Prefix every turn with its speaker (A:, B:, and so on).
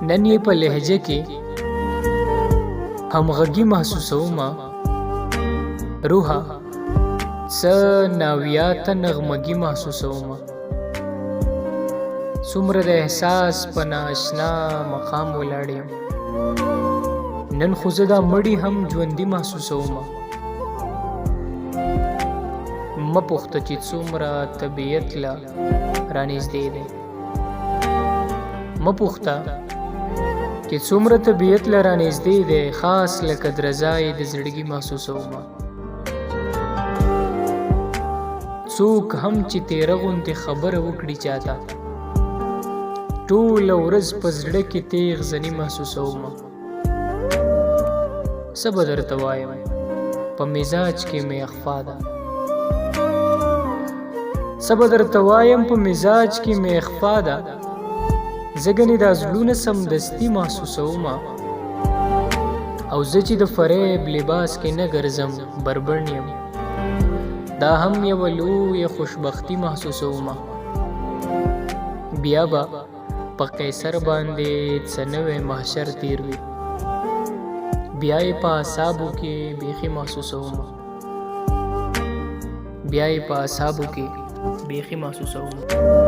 A: نن یې په لهجه کې همغږي محسوسومه روحه څه ناویاته نغمګي محسوسومه څومره د احساس په نااشنا مقام ولاړ یم نن خو زه دا مړی هم ژوندي محسوسومه مه پوښته چې څومره طبیعت له رانږدې دی مه پوښته چې څومره طبیعت له رانږدې دی خاص لکه درزای د زړګي محسوسومه څوک هم چې تیره غوندې خبره وکړي چاته ټوله ورځ په زړه کې تیغ زني محسوسومه څه به درته وایم په مزاج کې مې اخفا ده څه به درته وایم په مزاج کې مې اخفا ده زه ګنې دا زړونه سمدستي محسوسومه او زه چې د فریب لباس کې نه ګرځم بربڼ یم دا هم یوه لویه خوشبختي محسوسومه بیا به په قیصر باندې څه نوی محشر تیر وي بیا یې په اعصابو کې بیخي محسوسومه بیا یې په اعصابو کې بیخي محسوسومه